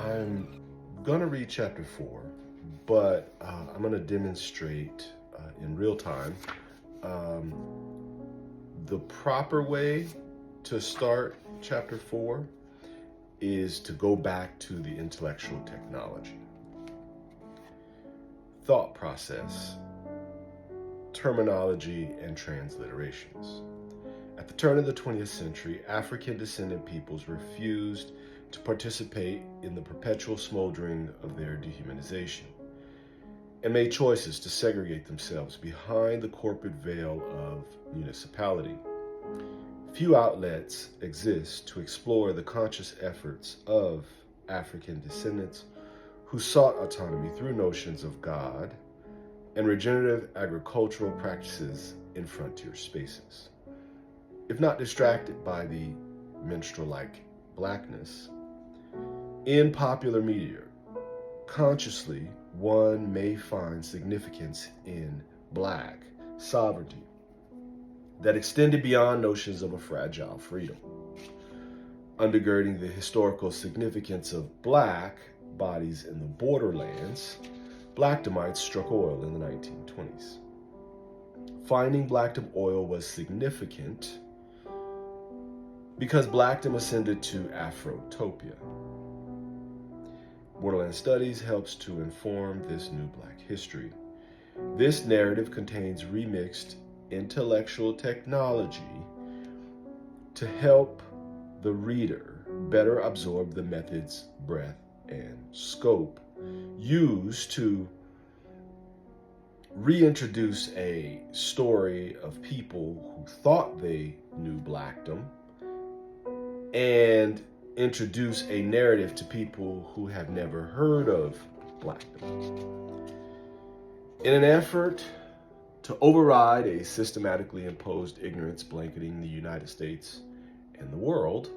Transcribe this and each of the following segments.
I'm going to read chapter 4, but I'm going to demonstrate in real time um, the proper way to start chapter 4 is to go back to the intellectual technology, thought process, terminology, and transliterations. At the turn of the 20th century, African descendant peoples refused to participate in the perpetual smoldering of their dehumanization and made choices to segregate themselves behind the corporate veil of municipality. Few outlets exist to explore the conscious efforts of African descendants who sought autonomy through notions of God and regenerative agricultural practices in frontier spaces. If not distracted by the minstrel-like blackness, in popular media, consciously one may find significance in Black sovereignty that extended beyond notions of a fragile freedom. Undergirding the historical significance of Black bodies in the borderlands, Blackdomites struck oil in the 1920s. Finding Blackdom oil was significant because Blackdom ascended to Afrotopia. Borderland Studies helps to inform this new Black history. This narrative contains remixed intellectual technology to help the reader better absorb the methods, breadth, and scope used to reintroduce a story of people who thought they knew Blackdom and introduce a narrative to people who have never heard of Blackdom. In an effort to override a systematically imposed ignorance blanketing the United States and the world,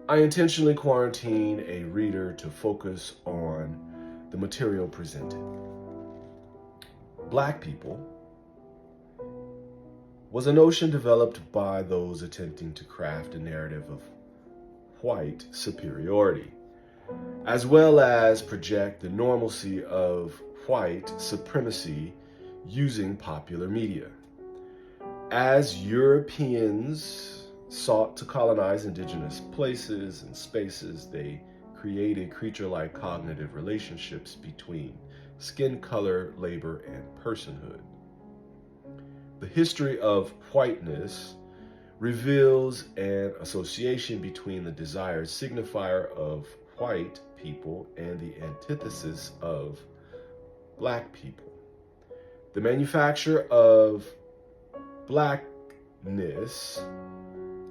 I intentionally quarantine a reader to focus on the material presented. Black people was a notion developed by those attempting to craft a narrative of white superiority, as well as project the normalcy of white supremacy using popular media. As Europeans sought to colonize indigenous places and spaces, they created creature-like cognitive relationships between skin color, labor, and personhood. The history of whiteness reveals an association between the desired signifier of white people and the antithesis of Black people. The manufacture of Blackness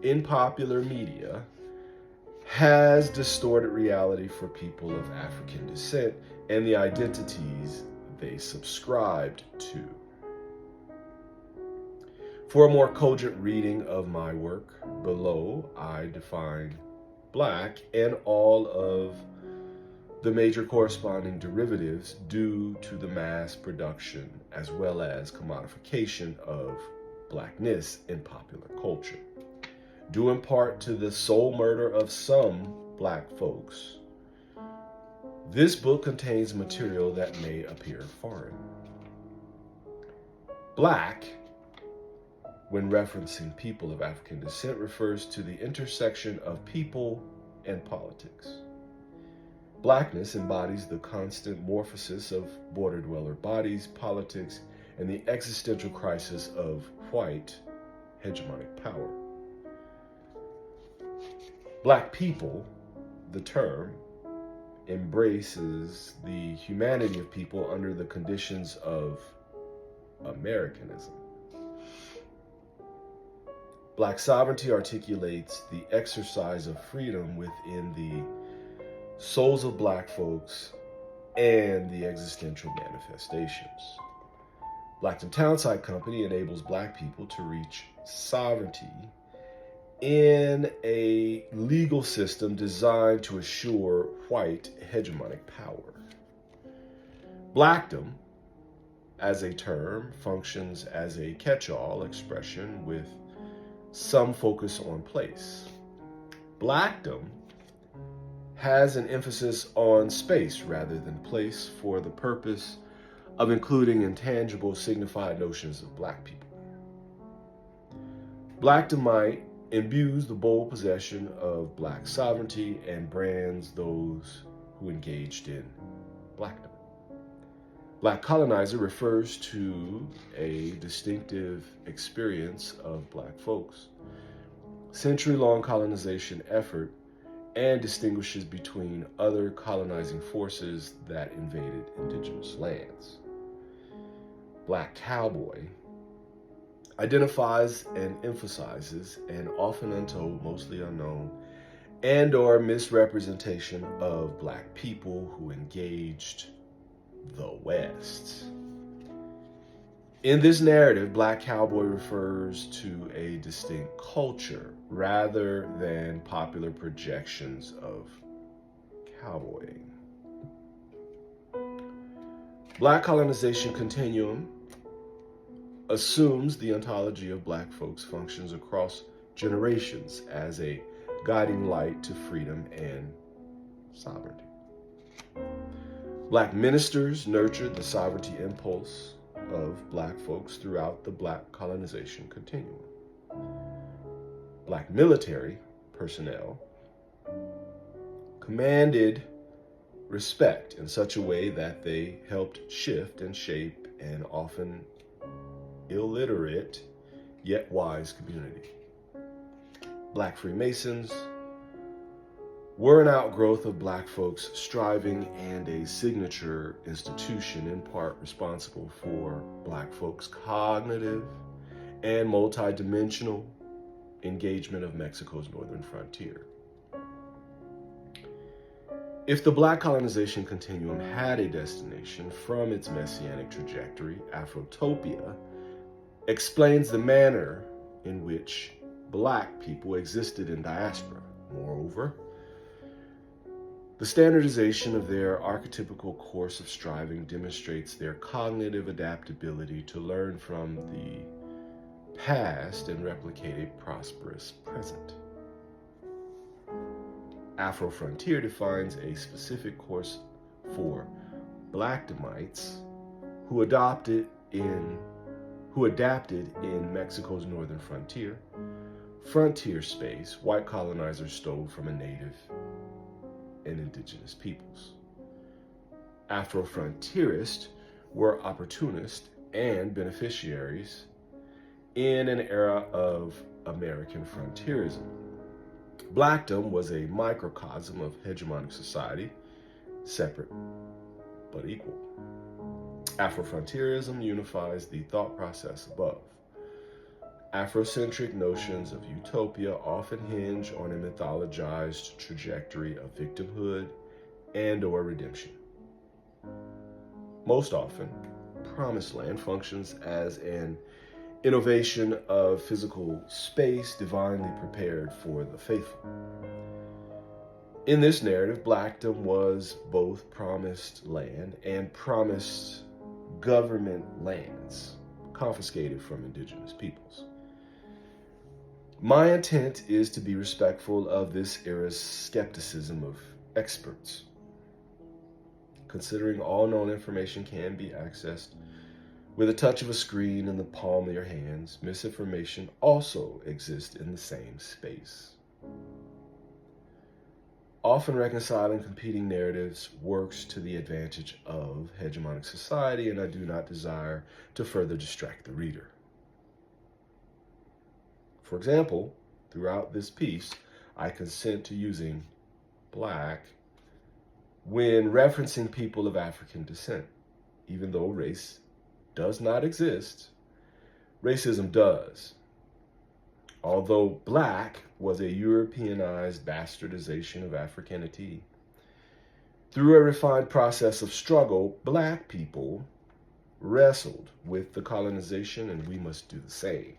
in popular media has distorted reality for people of African descent and the identities they subscribed to. For a more cogent reading of my work, below I define Black and all of the major corresponding derivatives due to the mass production as well as commodification of Blackness in popular culture, due in part to the soul murder of some Black folks. This book contains material that may appear foreign. Black, when referencing people of African descent, refers to the intersection of people and politics. Blackness embodies the constant morphosis of border dweller bodies, politics, and the existential crisis of white hegemonic power. Black people, the term, embraces the humanity of people under the conditions of Americanism. Black sovereignty articulates the exercise of freedom within the souls of Black folks and the existential manifestations. Blackdom Townsite Company enables Black people to reach sovereignty in a legal system designed to assure white hegemonic power. Blackdom, as a term, functions as a catch-all expression with some focus on place. Blackdom has an emphasis on space rather than place for the purpose of including intangible signified notions of Black people. Blackdom imbues the bold possession of Black sovereignty and brands those who engaged in Blackdom. Black colonizer refers to a distinctive experience of Black folks, century-long colonization effort, and distinguishes between other colonizing forces that invaded indigenous lands. Black cowboy identifies and emphasizes an often untold, mostly unknown, and/or misrepresentation of Black people who engaged the West. In this narrative, Black cowboy refers to a distinct culture rather than popular projections of cowboying. Black colonization continuum assumes the ontology of Black folks functions across generations as a guiding light to freedom and sovereignty. Black ministers nurtured the sovereignty impulse of Black folks throughout the Black colonization continuum. Black military personnel commanded respect in such a way that they helped shift and shape an often illiterate yet wise community. Black Freemasons were an outgrowth of Black folks striving and a signature institution in part responsible for Black folks' cognitive and multidimensional engagement of Mexico's northern frontier. If the Black colonization continuum had a destination from its messianic trajectory, Afrotopia explains the manner in which Black people existed in diaspora. Moreover, the standardization of their archetypical course of striving demonstrates their cognitive adaptability to learn from the past and replicate a prosperous present. Afro-Frontier defines a specific course for Blackdomites who adapted in Mexico's northern frontier space white colonizers stole from a native and indigenous peoples. Afro-Frontierists were opportunists and beneficiaries in an era of American frontierism. Blackdom was a microcosm of hegemonic society, separate but equal. Afrofrontierism unifies the thought process above. Afrocentric notions of utopia often hinge on a mythologized trajectory of victimhood and/or redemption. Most often, Promised Land functions as an innovation of physical space divinely prepared for the faithful. In this narrative, Blackdom was both promised land and promised government lands confiscated from indigenous peoples. My intent is to be respectful of this era's skepticism of experts. Considering all known information can be accessed with a touch of a screen in the palm of your hands, misinformation also exists in the same space. Often reconciling competing narratives works to the advantage of hegemonic society, and I do not desire to further distract the reader. For example, throughout this piece, I consent to using Black when referencing people of African descent, even though race does not exist, racism does. Although Black was a Europeanized bastardization of Africanity, through a refined process of struggle, Black people wrestled with the colonization, and we must do the same.